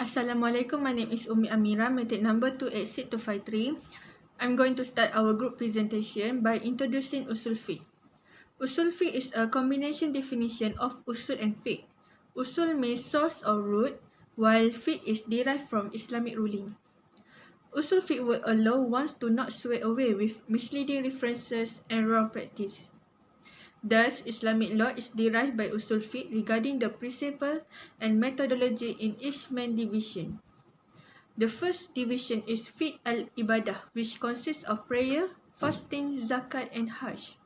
Assalamualaikum, my name is Amira, method number 28653. I'm going to start our group presentation by introducing Usul Fiqh. Usul Fiqh is a combination definition of Usul and Fiqh. Usul means source or root, while Fiqh is derived from Islamic ruling. Usul Fiqh will allow one to not sway away with misleading references and wrong practice. Thus, Islamic law is derived by Usul Fiqh regarding the principle and methodology in each main division. The first division is Fiqh al-Ibadah, which consists of prayer, fasting, zakat, and hajj.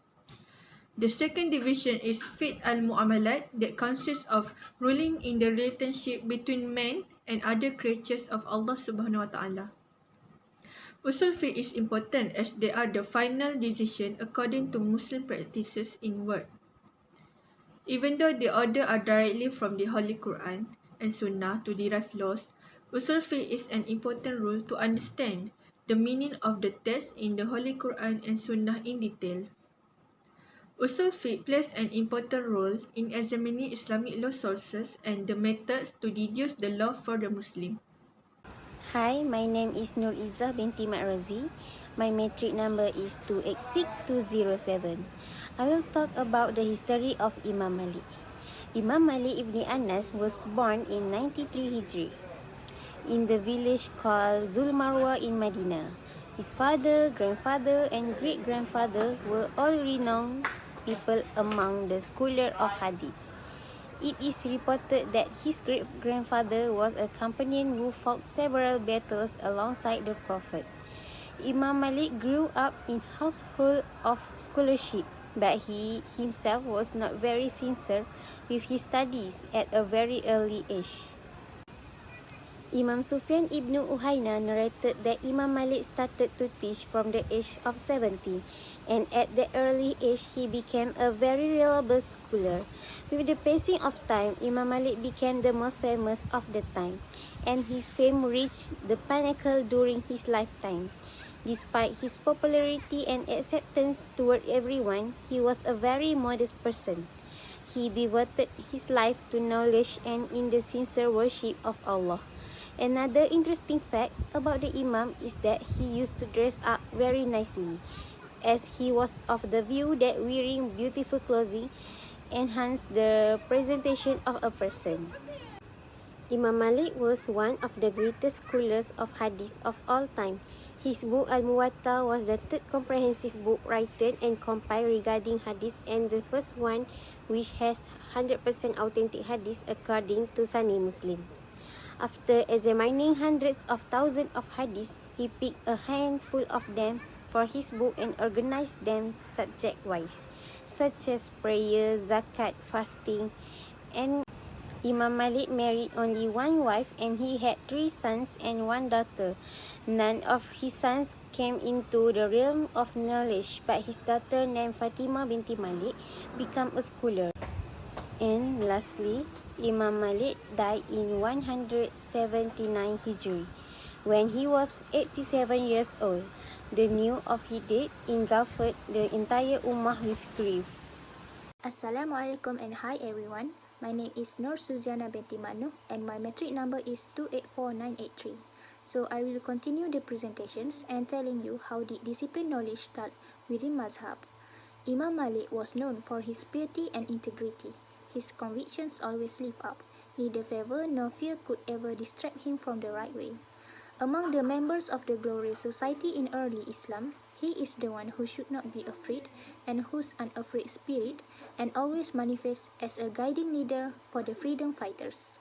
The second division is Fiqh al-Mu'amalat, that consists of ruling in the relationship between men and other creatures of Allah subhanahu wa ta'ala. Usul Fiqh is important as they are the final decision according to Muslim practices in word. Even though the order are directly from the Holy Quran and Sunnah to derive laws, Usul Fiqh is an important rule to understand the meaning of the text in the Holy Quran and Sunnah in detail. Usul Fiqh plays an important role in examining Islamic law sources and the methods to deduce the law for the Muslim. Hi, my name is Nur Izzah binti Makrazi. My metric number is 286207. I will talk about the history of Imam Malik. Imam Malik ibn Anas was born in 93 Hijri in the village called Zulmarwa in Medina. His father, grandfather and great-grandfather were all renowned people among the scholars of hadith. It is reported that his great-grandfather was a companion who fought several battles alongside the Prophet. Imam Malik grew up in a household of scholarship, but he himself was not very sincere with his studies at a very early age. Imam Sufyan ibn Uyayna narrated that Imam Malik started to teach from the age of 17, and at that early age he became a very reliable scholar. With the passing of time, Imam Malik became the most famous of the time, and his fame reached the pinnacle during his lifetime. Despite his popularity and acceptance toward everyone, he was a very modest person. He devoted his life to knowledge and in the sincere worship of Allah. Another interesting fact about the Imam is that he used to dress up very nicely, as he was of the view that wearing beautiful clothing enhanced the presentation of a person. Imam Malik was one of the greatest scholars of hadith of all time. His book Al-Muwatta was the third comprehensive book written and compiled regarding hadith and the first one which has 100% authentic hadith according to Sunni Muslims. After examining hundreds of thousands of hadiths, he picked a handful of them for his book and organized them subject-wise, such as prayer, zakat, fasting, and Imam Malik married only one wife and he had 3 sons and 1 daughter. None of his sons came into the realm of knowledge, but his daughter named Fatima binti Malik became a scholar. And lastly, Imam Malik died in 179 Hijri, when he was 87 years old. The news of his death engulfed the entire Ummah with grief. Assalamualaikum and hi everyone. My name is Nur Suziana binti Manu and my metric number is 284983. So I will continue the presentations and telling you how did discipline knowledge start within Mazhab. Imam Malik was known for his piety and integrity. His convictions always lived up. Neither favor nor fear could ever distract him from the right way. Among the members of the glorious society in early Islam, he is the one who should not be afraid and whose unafraid spirit and always manifests as a guiding leader for the freedom fighters.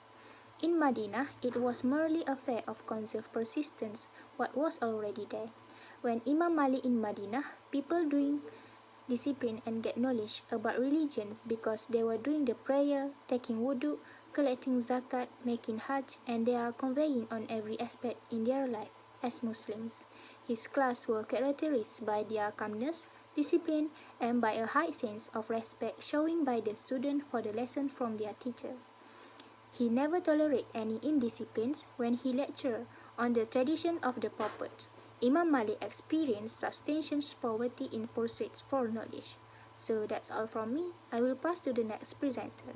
In Medina, it was merely a affair of conserved persistence what was already there. When Imam Malik in Medina, people doing discipline and get knowledge about religions because they were doing the prayer, taking wudu, collecting zakat, making hajj, and they are conveying on every aspect in their life as Muslims. His class were characterized by their calmness, discipline, and by a high sense of respect shown by the student for the lesson from their teacher. He never tolerated any indisciplines when he lectured on the tradition of the prophets. Imam Malik experienced substantial poverty in pursuits for knowledge. So that's all from me. I will pass to the next presenter.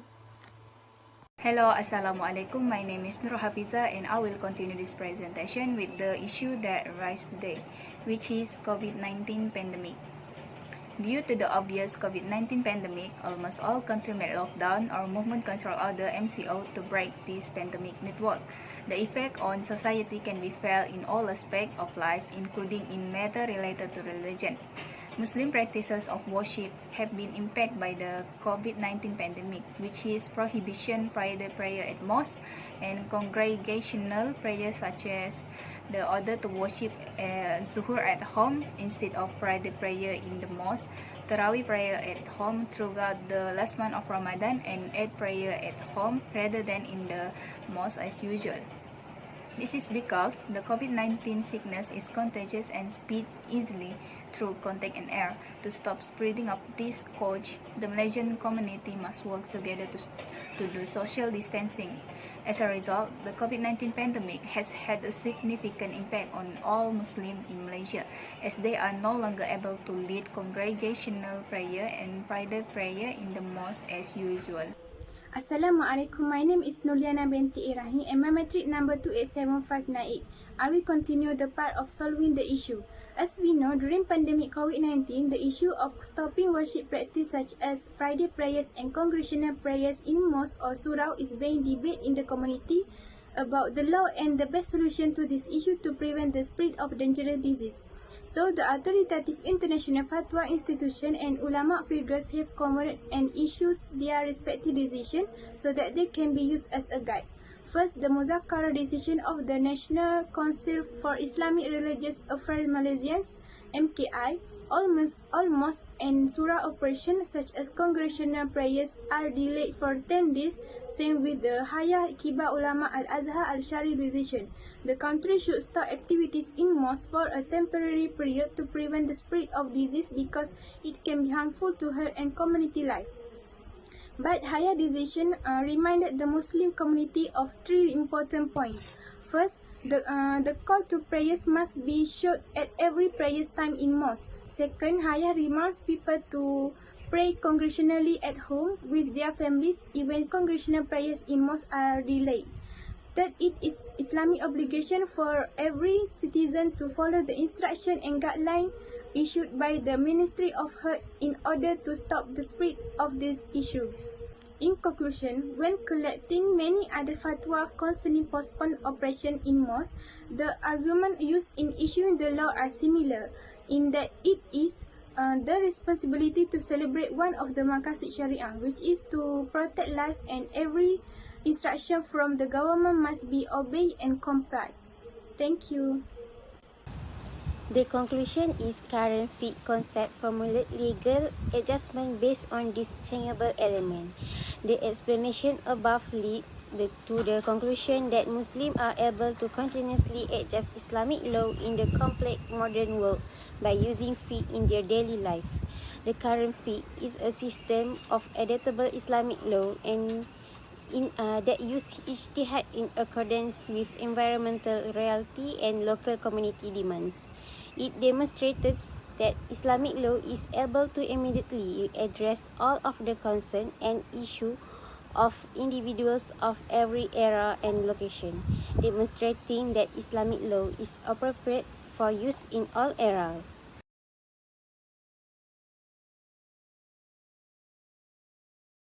Hello, Assalamualaikum. My name is Nur Hafiza and I will continue this presentation with the issue that arises today, which is COVID-19 pandemic. Due to the obvious COVID-19 pandemic, almost all countries made lockdown or movement control order MCO to break this pandemic network. The effect on society can be felt in all aspects of life, including in matters related to religion. Muslim practices of worship have been impacted by the COVID-19 pandemic, which is prohibition private prayer at mosques and congregational prayer such as the order to worship Zuhur at home instead of private prayer in the mosque, Tarawih prayer at home throughout the last month of Ramadan, and Eid prayer at home rather than in the mosque as usual. This is because the COVID-19 sickness is contagious and spread easily through contact and air. To stop spreading of this scourge, the Malaysian community must work together to do social distancing. As a result, the COVID-19 pandemic has had a significant impact on all Muslims in Malaysia, as they are no longer able to lead congregational prayer and private prayer in the mosque as usual. Assalamualaikum, my name is Nuliana binti Irahi and my metric number 287598. I will continue the part of solving the issue. As we know, during pandemic COVID-19, the issue of stopping worship practice such as Friday prayers and congregational prayers in mosque or surau is being debated in the community about the law and the best solution to this issue to prevent the spread of dangerous disease. So, the authoritative international fatwa institution and ulama figures have convened and issued their respective decision so that they can be used as a guide. First, the Muzakkara decision of the National Council for Islamic Religious Affairs Malaysians, MKI, all mosque and surah operations such as congregational prayers are delayed for 10 days, same with the Hayat Kibar Ulama Al-Azhar Al-Shari decision. The country should stop activities in mosque for a temporary period to prevent the spread of disease because it can be harmful to health and community life. But Hayat decision reminded the Muslim community of three important points. First, the call to prayers must be shown at every prayer time in mosque. Second, Hayat reminds people to pray congregationally at home with their families even congregational prayers in mosque are delayed. Third, it is Islamic obligation for every citizen to follow the instruction and guideline issued by the Ministry of Health in order to stop the spread of this issue. In conclusion, when collecting many other fatwa concerning postponed operation in mosque, the argument used in issuing the law are similar, in that it is the responsibility to celebrate one of the maqasid syariah, which is to protect life, and every instruction from the government must be obeyed and complied. Thank you. The conclusion is current fiqh concept formulate legal adjustment based on this changeable element. The explanation above lead to the conclusion that Muslims are able to continuously adjust Islamic law in the complex modern world by using fiqh in their daily life. The current fiqh is a system of adaptable Islamic law and that use ijtihad in accordance with environmental reality and local community demands. It demonstrates that Islamic law is able to immediately address all of the concerns and issues of individuals of every era and location, demonstrating that Islamic law is appropriate for use in all eras.